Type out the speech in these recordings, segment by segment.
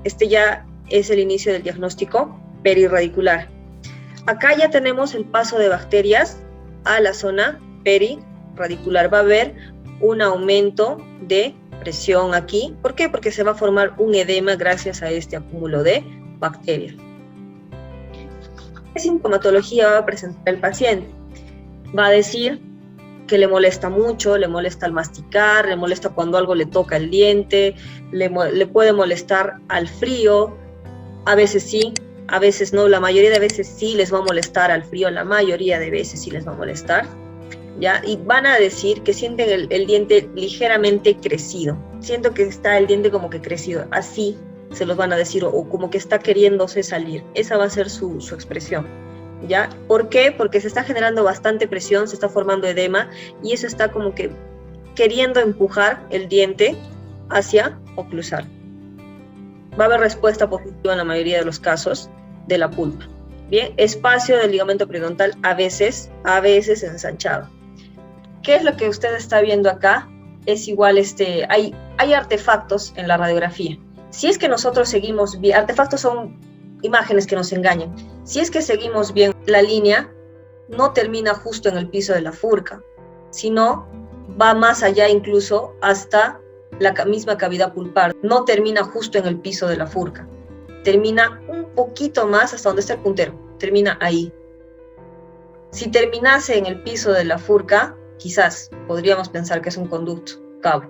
este ya es el inicio del diagnóstico perirradicular. Acá ya tenemos el paso de bacterias a la zona perirradicular. Va a haber un aumento de presión aquí. ¿Por qué? Porque se va a formar un edema gracias a este acúmulo de bacterias. ¿Qué sintomatología va a presentar el paciente? Va a decir que le molesta mucho, le molesta al masticar, le molesta cuando algo le toca el diente, le puede molestar al frío, a veces sí, a veces no, la mayoría de veces sí les va a molestar al frío, la mayoría de veces sí les va a molestar, ¿ya? Y van a decir que sienten el diente ligeramente crecido, siento que está el diente como que crecido, así se los van a decir, o como que está queriéndose salir, esa va a ser su expresión. ¿Ya? ¿Por qué? Porque se está generando bastante presión, se está formando edema y eso está como que queriendo empujar el diente hacia oclusal. Va a haber respuesta positiva en la mayoría de los casos de la pulpa. Bien, espacio del ligamento periodontal a veces ensanchado. ¿Qué es lo que usted está viendo acá? Es igual, hay artefactos en la radiografía. Si es que nosotros seguimos bien, artefactos son imágenes que nos engañan. Si es que seguimos bien la línea, no termina justo en el piso de la furca, sino va más allá incluso hasta la misma cavidad pulpar. No termina justo en el piso de la furca. Termina un poquito más hasta donde está el puntero. Termina ahí. Si terminase en el piso de la furca, quizás podríamos pensar que es un conducto, cabo,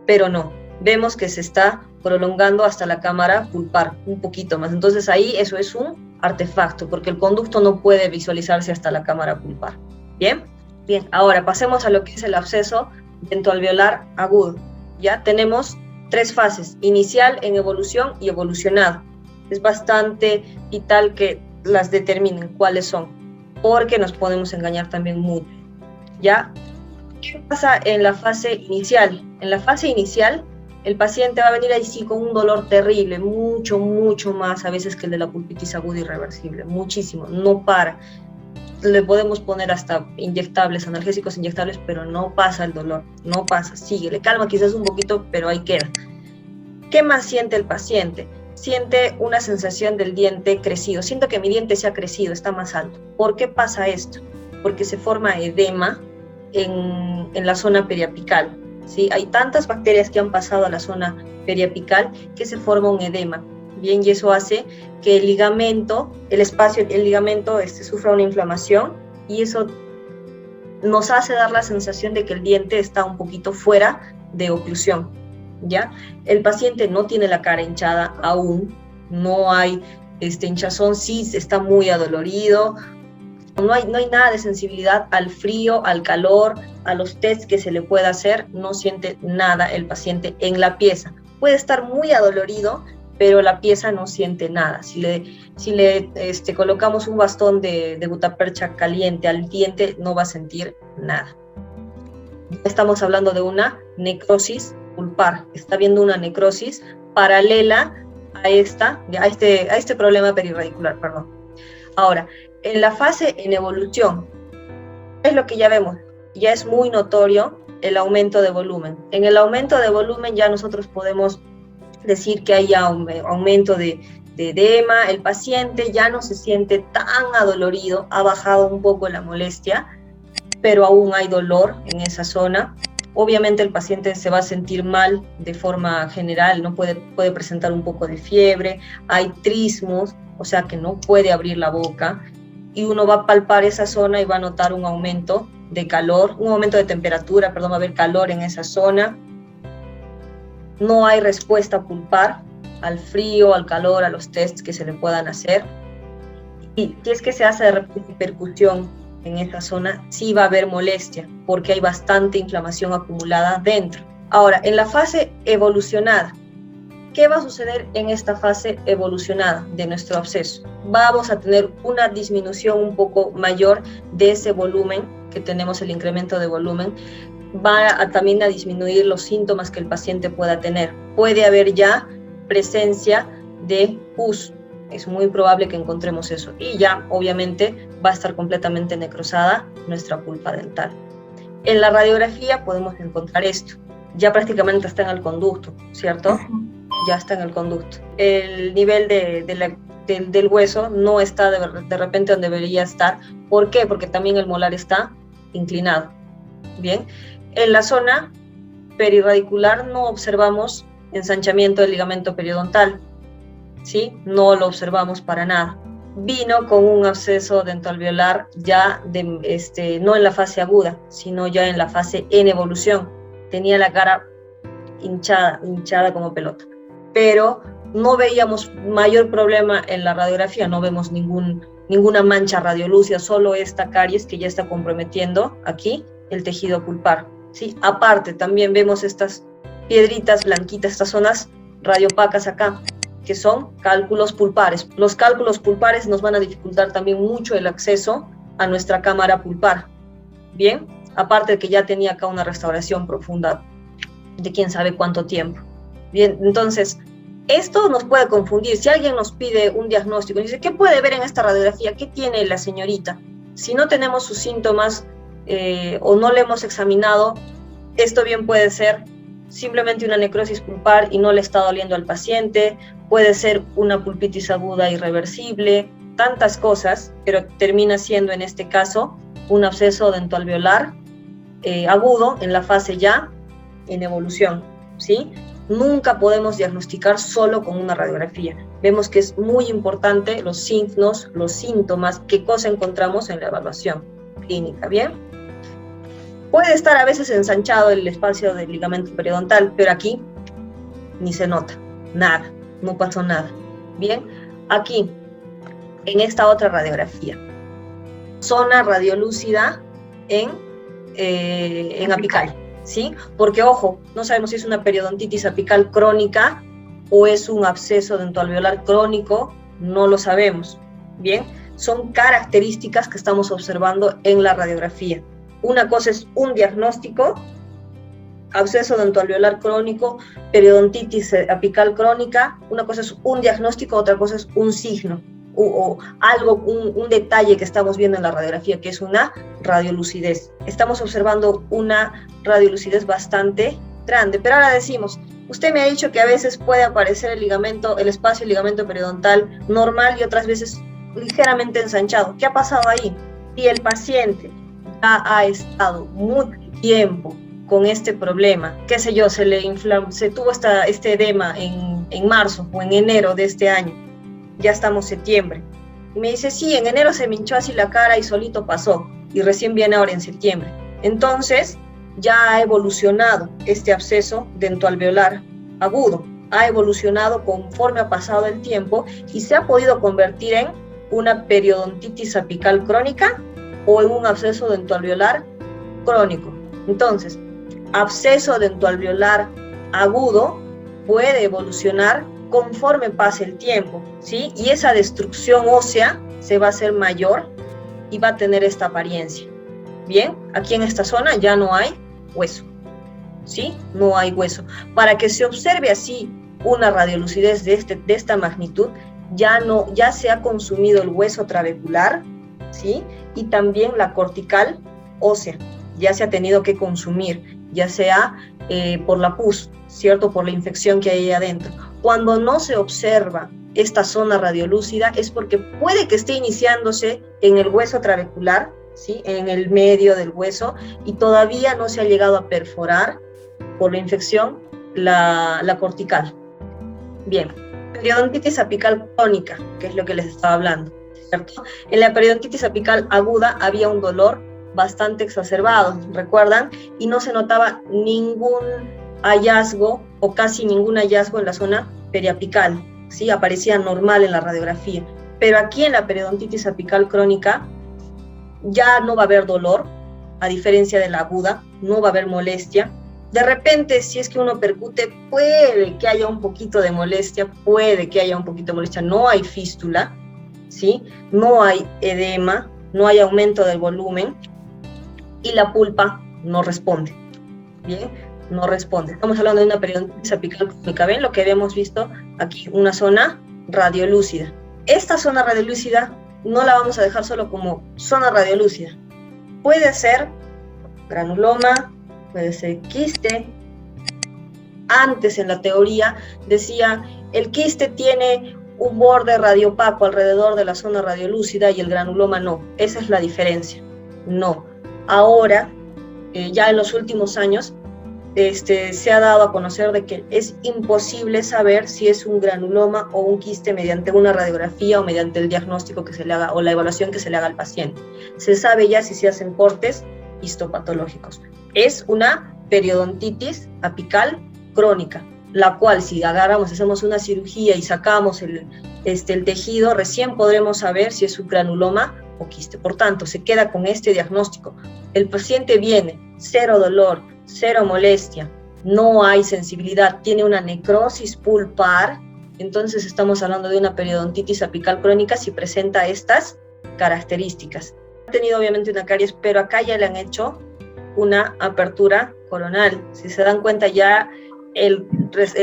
pero no. Vemos que se está prolongando hasta la cámara pulpar, un poquito más. Entonces ahí eso es un artefacto, porque el conducto no puede visualizarse hasta la cámara pulpar. ¿Bien? Bien, ahora pasemos a lo que es el absceso dentoalveolar agudo. Ya tenemos 3 fases, inicial, en evolución y evolucionado. Es bastante vital que las determinen cuáles son, porque nos podemos engañar también mucho. ¿Ya? ¿Qué pasa en la fase inicial? En la fase inicial, el paciente va a venir ahí sí con un dolor terrible, mucho más a veces que el de la pulpitis aguda irreversible, muchísimo, no para. Le podemos poner hasta inyectables, analgésicos inyectables, pero no pasa el dolor, no pasa, sigue, le calma quizás un poquito, pero ahí queda. ¿Qué más siente el paciente? Siente una sensación del diente crecido, siento que mi diente se ha crecido, está más alto. ¿Por qué pasa esto? Porque se forma edema en la zona periapical. ¿Sí? Hay tantas bacterias que han pasado a la zona periapical que se forma un edema. Bien, y eso hace que el ligamento, el ligamento sufra una inflamación y eso nos hace dar la sensación de que el diente está un poquito fuera de oclusión. ¿Ya? El paciente no tiene la cara hinchada aún, no hay hinchazón, sí está muy adolorido. No hay nada de sensibilidad al frío, al calor, a los tests que se le pueda hacer, no siente nada el paciente en la pieza. Puede estar muy adolorido, pero la pieza no siente nada. Si le colocamos un bastón de gutapercha caliente al diente, no va a sentir nada. Estamos hablando de una necrosis pulpar. Está viendo una necrosis paralela a este problema perirradicular, perdón. Ahora, en la fase en evolución, es lo que ya vemos, ya es muy notorio el aumento de volumen. En el aumento de volumen ya nosotros podemos decir que hay aumento de edema, el paciente ya no se siente tan adolorido, ha bajado un poco la molestia, pero aún hay dolor en esa zona. Obviamente el paciente se va a sentir mal de forma general, no puede presentar un poco de fiebre, hay trismos, o sea que no puede abrir la boca, y uno va a palpar esa zona y va a notar un aumento de calor, un aumento de temperatura, perdón, va a haber calor en esa zona. No hay respuesta pulpar al frío, al calor, a los tests que se le puedan hacer. Y si es que se hace de repente percusión en esa zona, sí va a haber molestia, porque hay bastante inflamación acumulada dentro. Ahora, en la fase evolucionada, ¿qué va a suceder en esta fase evolucionada de nuestro absceso? Vamos a tener una disminución un poco mayor de ese volumen, que tenemos el incremento de volumen, va también a disminuir los síntomas que el paciente pueda tener. Puede haber ya presencia de pus, es muy probable que encontremos eso, y ya obviamente va a estar completamente necrosada nuestra pulpa dental. En la radiografía podemos encontrar esto, ya prácticamente está en el conducto, ¿cierto? ya está en el conducto. El nivel del hueso no está de repente donde debería estar. ¿Por qué? Porque también el molar está inclinado. Bien, en la zona perirradicular no observamos ensanchamiento del ligamento periodontal, ¿sí? No lo observamos para nada. Vino con un absceso dentoalveolar ya no en la fase aguda, sino ya en la fase en evolución. Tenía la cara hinchada como pelota. Pero no veíamos mayor problema en la radiografía, no vemos ninguna mancha radiolúcida, solo esta caries que ya está comprometiendo aquí el tejido pulpar, ¿sí? Aparte, también vemos estas piedritas blanquitas, estas zonas radiopacas acá, que son cálculos pulpares. Los cálculos pulpares nos van a dificultar también mucho el acceso a nuestra cámara pulpar. Bien, aparte de que ya tenía acá una restauración profunda de quién sabe cuánto tiempo. Bien, entonces, esto nos puede confundir. Si alguien nos pide un diagnóstico y dice, ¿qué puede ver en esta radiografía? ¿Qué tiene la señorita? Si no tenemos sus síntomas o no le hemos examinado, esto bien puede ser simplemente una necrosis pulpar y no le está doliendo al paciente, puede ser una pulpitis aguda irreversible, tantas cosas, pero termina siendo en este caso un absceso dentoalveolar agudo en la fase ya en evolución, ¿sí? Nunca podemos diagnosticar solo con una radiografía. Vemos que es muy importante los signos, los síntomas, qué cosa encontramos en la evaluación clínica, ¿bien? Puede estar a veces ensanchado el espacio del ligamento periodontal, pero aquí ni se nota, nada, no pasó nada. Bien, aquí, en esta otra radiografía, zona radiolúcida en apical, ¿sí? Porque, ojo, no sabemos si es una periodontitis apical crónica o es un absceso dentoalveolar crónico, no lo sabemos, ¿bien? Son características que estamos observando en la radiografía. Una cosa es un diagnóstico, absceso dentoalveolar crónico, periodontitis apical crónica, una cosa es un diagnóstico, otra cosa es un signo, o algo, un detalle que estamos viendo en la radiografía, que es una radiolucidez. Estamos observando una radiolucidez bastante grande, pero ahora decimos, usted me ha dicho que a veces puede aparecer el espacio del ligamento periodontal normal y otras veces ligeramente ensanchado. ¿Qué ha pasado ahí? Si el paciente ya ha estado mucho tiempo con este problema, qué sé yo, se tuvo este edema en marzo o en enero de este año, ya estamos septiembre, y me dice, sí, en enero se me hinchó así la cara y solito pasó, y recién viene ahora en septiembre. Entonces, ya ha evolucionado este absceso dentoalveolar agudo, ha evolucionado conforme ha pasado el tiempo y se ha podido convertir en una periodontitis apical crónica o en un absceso dentoalveolar crónico. Entonces, absceso dentoalveolar agudo puede evolucionar conforme pase el tiempo, ¿sí? Y esa destrucción ósea se va a hacer mayor y va a tener esta apariencia. Bien, aquí en esta zona ya no hay hueso, ¿sí? No hay hueso. Para que se observe así una radiolucidez de esta magnitud, ya se ha consumido el hueso trabecular, ¿sí? Y también la cortical ósea, ya se ha tenido que consumir, ya sea por la pus, ¿cierto? Por la infección que hay ahí adentro. Cuando no se observa esta zona radiolúcida es porque puede que esté iniciándose en el hueso trabecular, ¿sí? En el medio del hueso, y todavía no se ha llegado a perforar por la infección la cortical. Bien, periodontitis apical crónica, que es lo que les estaba hablando, ¿cierto? En la periodontitis apical aguda había un dolor bastante exacerbado, ¿recuerdan? Y no se notaba ningún hallazgo o casi ningún hallazgo en la zona periapical, ¿sí? Aparecía normal en la radiografía. Pero aquí en la periodontitis apical crónica ya no va a haber dolor, a diferencia de la aguda, no va a haber molestia. De repente, si es que uno percute, puede que haya un poquito de molestia, no hay fístula, ¿sí? No hay edema, no hay aumento del volumen, y la pulpa no responde, ¿bien? No responde. Estamos hablando de una periodontitis apical crónica. ¿Ven lo que habíamos visto aquí? Una zona radiolúcida. Esta zona radiolúcida no la vamos a dejar solo como zona radiolúcida. Puede ser granuloma, puede ser quiste, antes en la teoría decía, el quiste tiene un borde radiopaco alrededor de la zona radiolúcida y el granuloma no. Esa es la diferencia. No. Ahora, ya en los últimos años, se ha dado a conocer de que es imposible saber si es un granuloma o un quiste mediante una radiografía o mediante el diagnóstico que se le haga o la evaluación que se le haga al paciente. Se sabe ya si se hacen cortes histopatológicos. Es una periodontitis apical crónica, la cual si hacemos una cirugía y sacamos el tejido, recién podremos saber si es un granuloma o quiste. Por tanto, se queda con este diagnóstico. El paciente viene, cero dolor, cero molestia, no hay sensibilidad, tiene una necrosis pulpar, entonces estamos hablando de una periodontitis apical crónica si presenta estas características. Ha tenido obviamente una caries, pero acá ya le han hecho una apertura coronal. Si se dan cuenta, ya el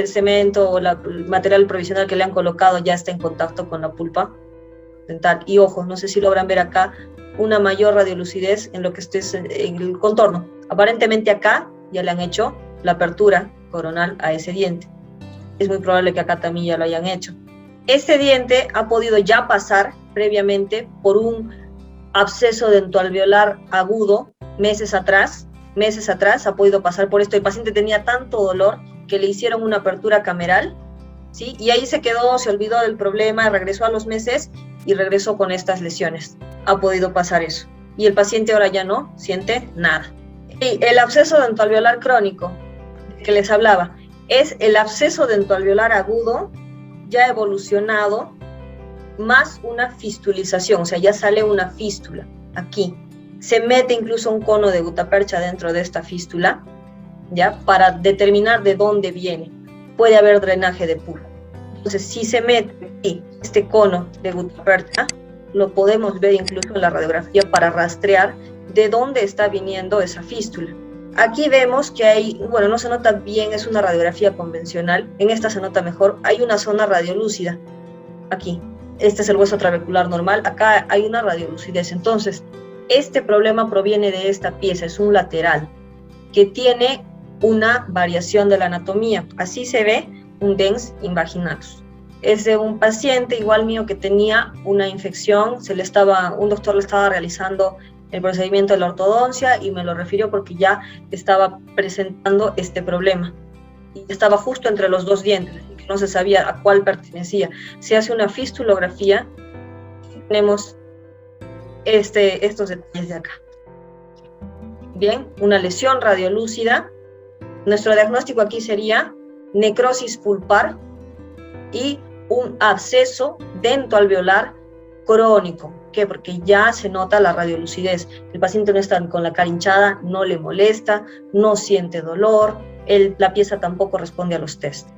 cemento o el material provisional que le han colocado ya está en contacto con la pulpa dental. Y ojo, no sé si logran ver acá una mayor radiolucidez en lo que esté en el contorno. Aparentemente acá ya le han hecho la apertura coronal a ese diente. Es muy probable que acá también ya lo hayan hecho. Este diente ha podido ya pasar previamente por un absceso dentoalveolar agudo meses atrás ha podido pasar por esto. El paciente tenía tanto dolor que le hicieron una apertura cameral, ¿sí? Y ahí se quedó, se olvidó del problema, regresó a los meses y regresó con estas lesiones. Ha podido pasar eso. Y el paciente ahora ya no siente nada. Y el absceso dentoalveolar crónico que les hablaba es el absceso dentoalveolar agudo ya evolucionado más una fistulización, o sea, ya sale una fístula aquí. Se mete incluso un cono de gutapercha dentro de esta fístula, ¿ya? Para determinar de dónde viene. Puede haber drenaje de pulpa. Entonces, si se mete aquí este cono de gutapercha, lo podemos ver incluso en la radiografía para rastrear de dónde está viniendo esa fístula. Aquí vemos que hay, bueno, no se nota bien, es una radiografía convencional, en esta se nota mejor, hay una zona radiolúcida, aquí. Este es el hueso trabecular normal, acá hay una radiolucidez. Entonces, este problema proviene de esta pieza, es un lateral, que tiene una variación de la anatomía. Así se ve un dens invaginatus. Es de un paciente igual mío que tenía una infección, un doctor le estaba realizando el procedimiento de la ortodoncia y me lo refirió porque ya estaba presentando este problema. Y estaba justo entre los dos dientes, que no se sabía a cuál pertenecía. Se hace una fistulografía y tenemos estos detalles de acá. Bien, una lesión radiolúcida. Nuestro diagnóstico aquí sería necrosis pulpar y un absceso dentoalveolar crónico. ¿Qué? Porque ya se nota la radiolucidez. El paciente no está con la cara hinchada, no le molesta, no siente dolor, la pieza tampoco responde a los test.